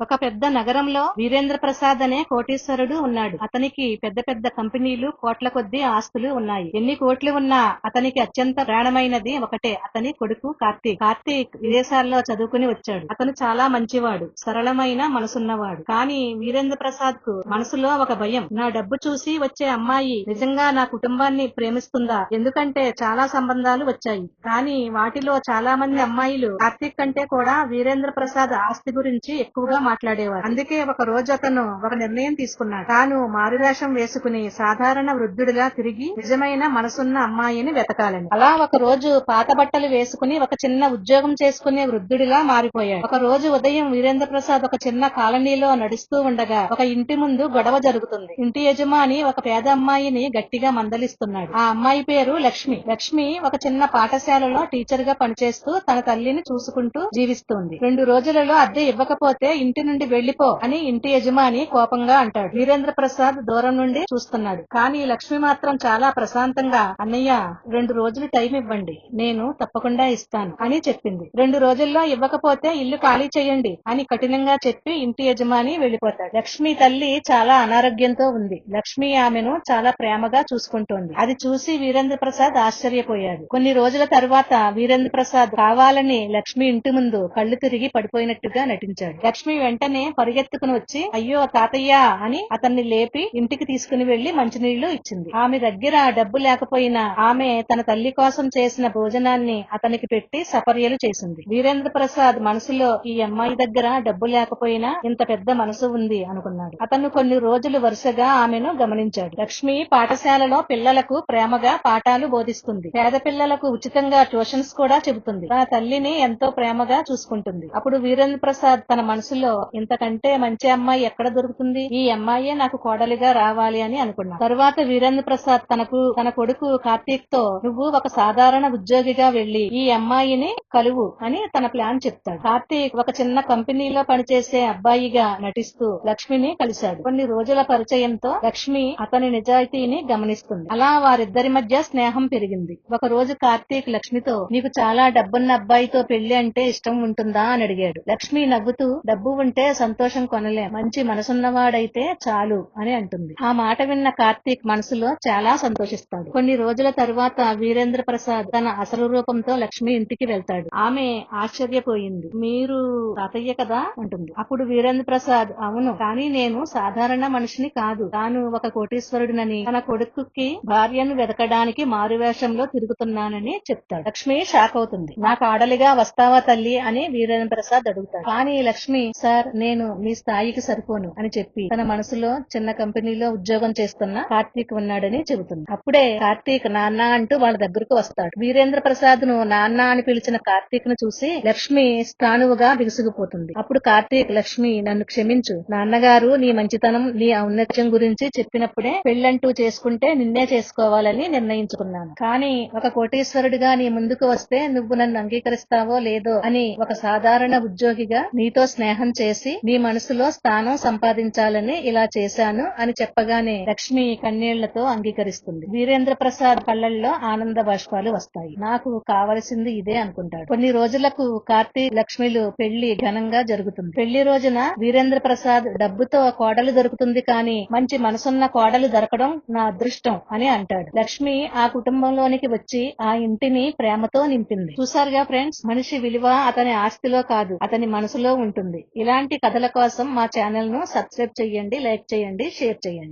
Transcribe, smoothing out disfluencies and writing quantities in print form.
ఒక పెద్ద నగరంలో వీరేంద్ర ప్రసాద్ అనే కోటీశ్వరుడు ఉన్నాడు. అతనికి పెద్ద పెద్ద కంపెనీలు, కోట్ల కొద్దీ ఆస్తులు ఉన్నాయి. ఎన్ని కోట్లు ఉన్నా అతనికి అత్యంత ప్రాణమైనది ఒకటే, అతని కొడుకు కార్తీక్. కార్తీక్ విదేశాల్లో చదువుకుని వచ్చాడు. అతను చాలా మంచివాడు, సరళమైన మనసున్నవాడు. కానీ వీరేంద్ర ప్రసాద్ కు మనసులో ఒక భయం. నా డబ్బు చూసి వచ్చే అమ్మాయి నిజంగా నా కుటుంబాన్ని ప్రేమిస్తుందా? ఎందుకంటే చాలా సంబంధాలు వచ్చాయి, కానీ వాటిలో చాలా మంది అమ్మాయిలు కార్తీక్ కంటే కూడా వీరేంద్ర ప్రసాద్ ఆస్తి గురించి ఎక్కువగా మాట్లాడేవారు. అందుకే ఒక రోజు అతను ఒక నిర్ణయం తీసుకున్నాడు. తాను మారువేషం వేసుకుని సాధారణ వృద్ధుడిగా తిరిగి నిజమైన మనసున్న అమ్మాయిని వెతకాలని. అలా ఒక రోజు పాత బట్టలు వేసుకుని ఒక చిన్న ఉద్యోగం చేసుకునే వృద్ధుడిలా మారిపోయాడు. ఒక రోజు ఉదయం వీరేంద్ర ప్రసాద్ ఒక చిన్న కాలనీలో నడుస్తూ ఉండగా ఒక ఇంటి ముందు గొడవ జరుగుతుంది. ఇంటి యజమాని ఒక పేద అమ్మాయిని గట్టిగా మందలిస్తున్నాడు. ఆ అమ్మాయి పేరు లక్ష్మి. లక్ష్మి ఒక చిన్న పాఠశాలలో టీచర్ గా పనిచేస్తూ తన తల్లిని చూసుకుంటూ జీవిస్తుంది. 2 రోజులలో అద్దె ఇవ్వకపోతే ఇంటి నుండి వెళ్లిపో అని ఇంటి యజమాని కోపంగా అంటాడు. వీరేంద్ర ప్రసాద్ దూరం నుండి చూస్తున్నాడు. కానీ లక్ష్మి మాత్రం చాలా ప్రశాంతంగా, అన్నయ్య 2 రోజులు టైం ఇవ్వండి, నేను తప్పకుండా ఇస్తాను అని చెప్పింది. 2 రోజుల్లో ఇవ్వకపోతే ఇల్లు ఖాళీ చేయండి అని కఠినంగా చెప్పి ఇంటి యజమాని వెళ్లిపోతాడు. లక్ష్మి తల్లి చాలా అనారోగ్యంతో ఉంది. లక్ష్మి ఆమెను చాలా ప్రేమగా చూసుకుంటోంది. అది చూసి వీరేంద్ర ప్రసాద్ ఆశ్చర్యపోయాడు. కొన్ని రోజుల తర్వాత వీరేంద్ర ప్రసాద్ కావాలని లక్ష్మి ఇంటి ముందు కళ్ళు తిరిగి పడిపోయినట్టుగా నటించాడు. లక్ష్మి వెంటనే పరిగెత్తుకుని వచ్చి అయ్యో తాతయ్య అని అతన్ని లేపి ఇంటికి తీసుకుని వెళ్లి మంచినీళ్లు ఇచ్చింది. ఆమె దగ్గర డబ్బు లేకపోయినా ఆమె తన తల్లి కోసం చేసిన భోజనాన్ని అతనికి పెట్టి సపర్యలు చేసింది. వీరేంద్ర ప్రసాద్ మనసులో ఈ అమ్మాయి దగ్గర డబ్బు లేకపోయినా ఇంత పెద్ద మనసు ఉంది అనుకున్నాడు. అతను కొన్ని రోజులు వరుసగా ఆమెను గమనించాడు. లక్ష్మి పాఠశాలలో పిల్లలకు ప్రేమగా పాఠాలు బోధిస్తుంది. పేద పిల్లలకు ఉచితంగా ట్యూషన్స్ కూడా చెబుతుంది. తన తల్లిని ఎంతో ప్రేమగా చూసుకుంటుంది. అప్పుడు వీరేంద్ర ప్రసాద్ తన మనసులో ఇంతకంటే మంచి అమ్మాయి ఎక్కడ దొరుకుతుంది, ఈ అమ్మాయే నాకు కోడలిగా రావాలి అని అనుకున్నాడు. తరువాత వీరేంద్ర ప్రసాద్ తన కొడుకు కార్తీక్ తో నువ్వు ఒక సాధారణ ఉద్యోగిగా వెళ్లి ఈ అమ్మాయిని కలువు అని తన ప్లాన్ చెప్తాడు. కార్తీక్ ఒక చిన్న కంపెనీలో పనిచేసే అబ్బాయిగా నటిస్తూ లక్ష్మిని కలిశాడు. కొన్ని రోజుల పరిచయంతో లక్ష్మి అతని నిజాయితీని గమనిస్తుంది. అలా వారిద్దరి మధ్య స్నేహం పెరిగింది. ఒక రోజు కార్తీక్ లక్ష్మితో నీకు చాలా డబ్బున్న అబ్బాయితో పెళ్లి అంటే ఇష్టం ఉంటుందా అని అడిగాడు. లక్ష్మి నవ్వుతూ డబ్బు ఉంటే సంతోషం కొనలేం, మంచి మనసున్నవాడైతే చాలు అని అంటుంది. ఆ మాట విన్న కార్తీక్ మనసులో చాలా సంతోషిస్తాడు. కొన్ని రోజుల తరువాత వీరేంద్ర ప్రసాద్ తన అసలు రూపంతో లక్ష్మి ఇంటికి వెళ్తాడు. ఆమె ఆశ్చర్యపోయింది. మీరు తాతయ్య కదా అంటుంది. అప్పుడు వీరేంద్ర ప్రసాద్ అవును, కానీ నేను సాధారణ మనిషిని కాదు, తాను ఒక కోటీశ్వరుడినని తన కొడుకుకి భార్యను వెతకడానికి మారువేషంలో తిరుగుతున్నానని చెప్తాడు. లక్ష్మి షాక్ అవుతుంది. నాకు ఆడలిగా వస్తావా తల్లి అని వీరేంద్ర ప్రసాద్ అడుగుతాడు. కానీ లక్ష్మి సార్ నేను మీ స్థాయికి సరిపోను అని చెప్పి తన మనసులో చిన్న కంపెనీలో ఉద్యోగం చేస్తున్న కార్తీక్ ఉన్నాడని చెబుతుంది. అప్పుడే కార్తీక్ నాన్న అంటూ వాళ్ళ దగ్గరకు వస్తాడు. వీరేంద్ర ప్రసాద్ ను నాన్న అని పిలిచిన కార్తీక్ ను చూసి లక్ష్మి స్థానువుగా బిగుసుకుపోతుంది. అప్పుడు కార్తీక్ లక్ష్మి నన్ను క్షమించు, నాన్నగారు నీ మంచితనం నీ ఔన్నత్యం గురించి చెప్పినప్పుడే పెళ్ళంటూ చేసుకుంటే నిన్నే చేసుకోవాలని నిర్ణయించుకున్నాను. కానీ ఒక కోటీశ్వరుడిగా నీ ముందుకు వస్తే నువ్వు నన్ను అంగీకరిస్తావో లేదో అని ఒక సాధారణ ఉద్యోగిగా నీతో స్నేహం చేసి నీ మనసులో స్థానం సంపాదించాలని ఇలా చేశాను అని చెప్పగానే లక్ష్మి కన్నీళ్లతో అంగీకరిస్తుంది. వీరేంద్ర ప్రసాద్ కళ్ళల్లో ఆనంద బాష్పాలు వస్తాయి. నాకు కావలసింది ఇదే అనుకుంటాడు. కొన్ని రోజులకు కార్తీక్ లక్ష్మిలు పెళ్లి ఘనంగా జరుగుతుంది. పెళ్లి రోజున వీరేంద్ర ప్రసాద్ డబ్బుతో కోడలు దొరుకుతుంది, కానీ మంచి మనసున్న కోడలు దొరకడం నా అదృష్టం అని అంటాడు. లక్ష్మి ఆ కుటుంబంలోనికి వచ్చి ఆ ఇంటిని ప్రేమతో నింపింది. చూసారుగా ఫ్రెండ్స్, మనిషి విలువ అతని ఆస్తిలో కాదు, అతని మనసులో ఉంటుంది. ఇలాంటి కథల కోసం మా ఛానల్ ను సబ్స్క్రైబ్ చేయండి, లైక్ చేయండి, షేర్ చేయండి.